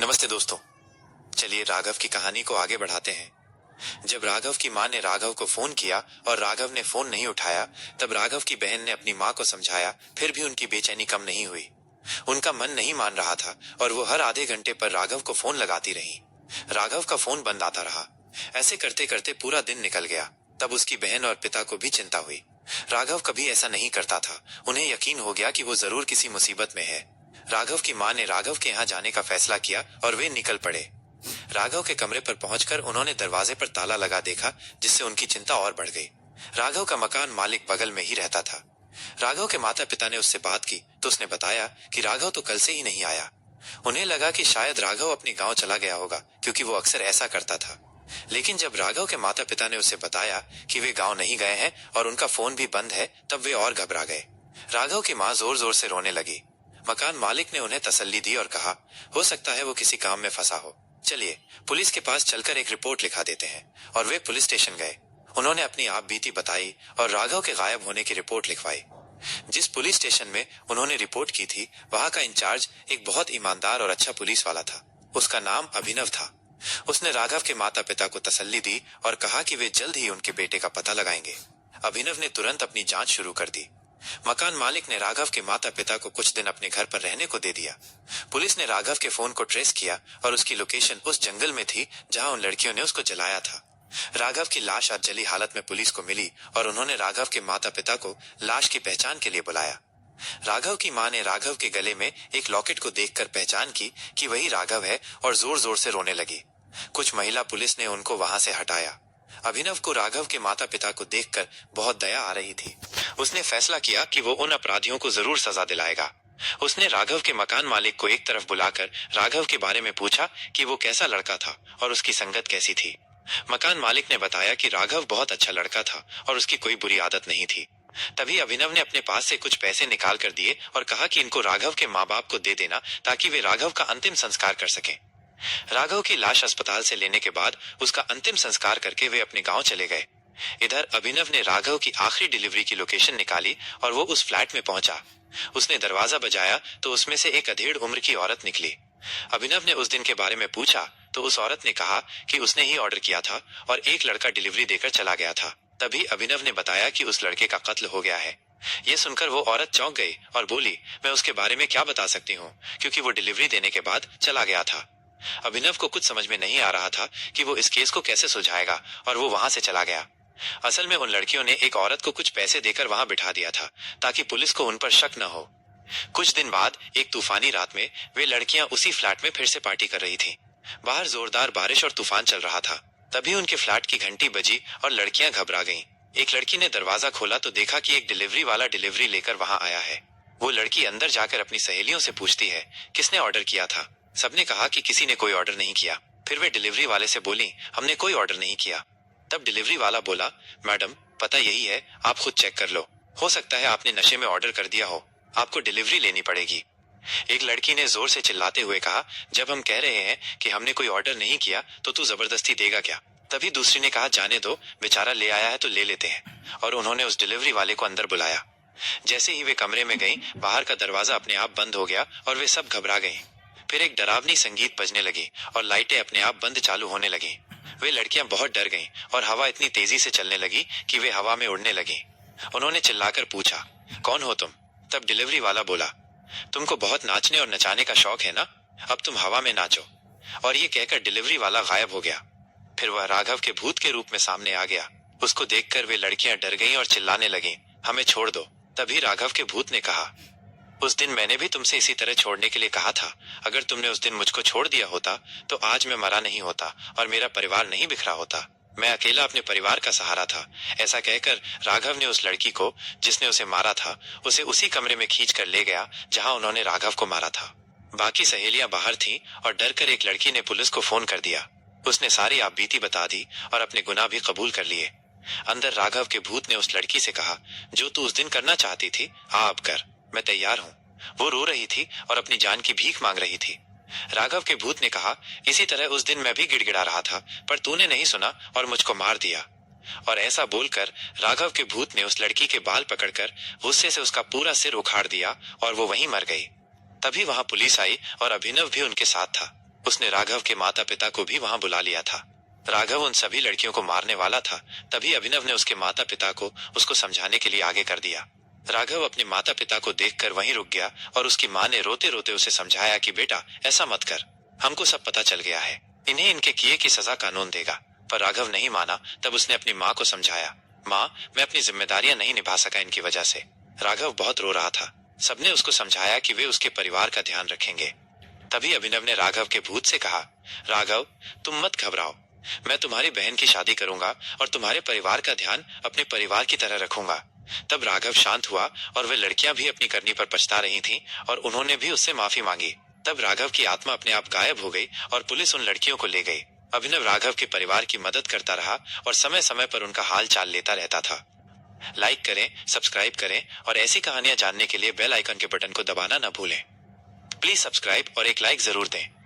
नमस्ते दोस्तों। चलिए राघव की कहानी को आगे बढ़ाते हैं। जब राघव की मां ने राघव को फोन किया और राघव ने फोन नहीं उठाया, तब राघव की बहन ने अपनी मां को समझाया, फिर भी उनकी बेचैनी कम नहीं हुई। उनका मन नहीं मान रहा था और वो हर आधे घंटे पर राघव को फोन लगाती रही। राघव का फोन बंद आता रहा। ऐसे करते करते पूरा दिन निकल गया। तब उसकी बहन और पिता को भी चिंता हुई। राघव कभी ऐसा नहीं करता था। उन्हें यकीन हो गया कि वो जरूर किसी मुसीबत में है। राघव की मां ने राघव के यहाँ जाने का फैसला किया और वे निकल पड़े। राघव के कमरे पर पहुंचकर उन्होंने दरवाजे पर ताला लगा देखा, जिससे उनकी चिंता और बढ़ गई। राघव का मकान मालिक बगल में ही रहता था। राघव के माता पिता ने उससे बात की तो उसने बताया कि राघव तो कल से ही नहीं आया। उन्हें लगा कि शायद राघव अपने गांव चला गया होगा, क्योंकि वो अक्सर ऐसा करता था। लेकिन जब राघव के माता पिता ने उसे बताया कि वे गांव नहीं गए हैं और उनका फोन भी बंद है, तब वे और घबरा गए। राघव की मां जोर जोर से रोने लगी। मकान मालिक ने उन्हें तसल्ली दी और कहा, हो सकता है वो किसी काम में फंसा हो। चलिए पुलिस के पास चलकर एक रिपोर्ट लिखा देते हैं। और वे पुलिस स्टेशन गए। उन्होंने अपनी आप बीती बताई और राघव के गायब होने की रिपोर्ट लिखवाई। जिस पुलिस स्टेशन में उन्होंने रिपोर्ट की थी, वहां का इंचार्ज एक बहुत ईमानदार और अच्छा पुलिस वाला था। उसका नाम अभिनव था। उसने राघव के माता पिता को तसल्ली दी और कहा कि वे जल्द ही उनके बेटे का पता लगाएंगे। अभिनव ने तुरंत अपनी जांच शुरू कर दी। मकान मालिक ने राघव के माता पिता को कुछ दिन अपने घर पर रहने को दे दिया। पुलिस ने राघव के फोन को ट्रेस किया और उसकी लोकेशन उस जंगल में थी जहां उन लड़कियों ने उसको जलाया था। राघव की लाश आज जली हालत में पुलिस को मिली और उन्होंने राघव के माता पिता को लाश की पहचान के लिए बुलाया। राघव की मां ने राघव के गले में एक लॉकेट को देखकर पहचान की कि वही राघव है और जोर जोर से रोने लगी। कुछ महिला पुलिस ने उनको वहां से हटाया। अभिनव को राघव के माता पिता को देखकर बहुत दया आ रही थी। उसने फैसला किया कि वो उन अपराधियों को जरूर सजा दिलाएगा। उसने राघव के मकान मालिक को एक तरफ बुलाकर राघव के बारे में पूछा कि वो कैसा लड़का था और उसकी संगत कैसी थी। मकान मालिक ने बताया कि राघव बहुत अच्छा लड़का था और उसकी कोई बुरी आदत नहीं थी। तभी अभिनव ने अपने पास से कुछ पैसे निकाल कर दिए और कहा कि इनको राघव के माँ बाप को दे देना, ताकि वे राघव का अंतिम संस्कार कर सकें। राघव की लाश अस्पताल से लेने के बाद उसका अंतिम संस्कार करके वे अपने गांव चले गए। इधर अभिनव ने राघव की आखिरी डिलीवरी की लोकेशन निकाली और वो उस फ्लैट में पहुंचा। उसने दरवाजा बजाया तो उसमें से एक अधेड़ उम्र की औरत निकली। अभिनव ने उस दिन के बारे में पूछा तो उस औरत ने कहा कि उसने ही ऑर्डर किया था और एक लड़का डिलीवरी देकर चला गया था। तभी अभिनव ने बताया कि उस लड़के का कत्ल हो गया है। ये सुनकर वो औरत चौंक गई और बोली, मैं उसके बारे में क्या बता सकती हूँ, क्योंकि वो डिलीवरी देने के बाद चला गया था। अभिनव को कुछ समझ में नहीं आ रहा था कि वो इस केस को कैसे सुलझाएगा और वो वहां से चला गया। असल में उन लड़कियों ने एक औरत को कुछ पैसे देकर वहां बिठा दिया था, ताकि पुलिस को उन पर शक न हो। कुछ दिन बाद एक तूफानी रात में वे लड़कियां उसी फ्लैट में फिर से पार्टी कर रही थीं। बाहर जोरदार बारिश और तूफान चल रहा था। तभी उनके फ्लैट की घंटी बजी और लड़कियां घबरा गईं। एक लड़की ने दरवाजा खोला तो देखा कि एक डिलीवरी वाला डिलीवरी लेकर वहां आया है। वो लड़की अंदर जाकर अपनी सहेलियों से पूछती है, किसने ऑर्डर किया था। सबने कहा कि किसी ने कोई ऑर्डर नहीं किया। फिर वे डिलीवरी वाले से बोली, हमने कोई ऑर्डर नहीं किया। तब डिलीवरी वाला बोला, मैडम पता यही है, आप खुद चेक कर लो। हो सकता है आपने नशे में ऑर्डर कर दिया हो, आपको डिलीवरी लेनी पड़ेगी। एक लड़की ने जोर से चिल्लाते हुए कहा, जब हम कह रहे हैं कि हमने कोई ऑर्डर नहीं किया तो तू जबरदस्ती देगा क्या। तभी दूसरी ने कहा, जाने दो, बेचारा ले आया है तो ले लेते हैं। और उन्होंने उस डिलीवरी वाले को अंदर बुलाया। जैसे ही वे कमरे में गईं, बाहर का दरवाजा अपने आप बंद हो गया और वे सब घबरा गईं। फिर एक डरावनी संगीत बजने लगी और लाइटें अपने आप बंद चालू होने लगी। वे लड़कियां बहुत डर गईं और हवा इतनी तेजी से चलने लगी कि वे हवा में उड़ने लगी। उन्होंने चिल्लाकर पूछा, कौन हो तुम। तब डिलीवरी वाला बोला, तुमको बहुत नाचने और नचाने का शौक है ना, अब तुम हवा में नाचो। और ये कहकर डिलीवरी वाला गायब हो गया। फिर वह राघव के भूत के रूप में सामने आ गया। उसको देखकर वे लड़कियां डर गईं और चिल्लाने लगीं, हमें छोड़ दो। तभी राघव के भूत ने कहा, उस दिन मैंने भी तुमसे इसी तरह छोड़ने के लिए कहा था। अगर तुमने उस दिन मुझको छोड़ दिया होता तो आज मैं मरा नहीं होता और मेरा परिवार नहीं बिखरा होता। मैं अकेला अपने परिवार का सहारा था। ऐसा कहकर राघव ने उस लड़की को, जिसने उसे मारा था, उसे उसी कमरे में खींच कर ले गया जहां उन्होंने राघव को मारा था। बाकी सहेलियां बाहर थीं और डर कर एक लड़की ने पुलिस को फोन कर दिया। उसने सारी आपबीती बता दी और अपने गुनाह भी कबूल कर लिए। अंदर राघव के भूत ने उस लड़की से कहा, जो तू उस दिन करना चाहती थी, आ अब कर, मैं तैयार हूँ। वो रो रही थी और अपनी जान की भीख मांग रही थी। राघव के भूत ने कहा, इसी तरह उस दिन मैं भी गिड़गिड़ा रहा था, पर तूने नहीं सुना और मुझको मार दिया। और ऐसा बोलकर राघव के भूत ने उस लड़की के बाल पकड़कर गुस्से से उसका पूरा सिर उखाड़ दिया और वो वहीं मर गई। तभी वहां पुलिस आई और अभिनव भी उनके साथ था। उसने राघव के माता पिता को भी वहां बुला लिया था। राघव उन सभी लड़कियों को मारने वाला था। तभी अभिनव ने उसके माता पिता को उसको समझाने के लिए आगे कर दिया। राघव अपने माता पिता को देखकर वहीं रुक गया और उसकी माँ ने रोते रोते उसे समझाया कि बेटा ऐसा मत कर, हमको सब पता चल गया है, इन्हें इनके किए की सजा कानून देगा। पर राघव नहीं माना। तब उसने अपनी माँ को समझाया, माँ मैं अपनी जिम्मेदारियां नहीं निभा सका इनकी वजह से। राघव बहुत रो रहा था। सबने उसको समझाया कि वे उसके परिवार का ध्यान रखेंगे। तभी अभिनव ने राघव के भूत से कहा, राघव तुम मत घबराओ, मैं तुम्हारी बहन की शादी करूंगा और तुम्हारे परिवार का ध्यान अपने परिवार की तरह रखूंगा। तब राघव शांत हुआ और वे लड़कियां भी अपनी करनी पर पछता रही थीं और उन्होंने भी उससे माफी मांगी। तब राघव की आत्मा अपने आप गायब हो गई और पुलिस उन लड़कियों को ले गई। अभिनव राघव के परिवार की मदद करता रहा और समय समय पर उनका हाल चाल लेता रहता था। लाइक करें, सब्सक्राइब करें और ऐसी कहानियां जानने के लिए बेल आइकन के बटन को दबाना न भूलें। प्लीज सब्सक्राइब और एक लाइक जरूर दें।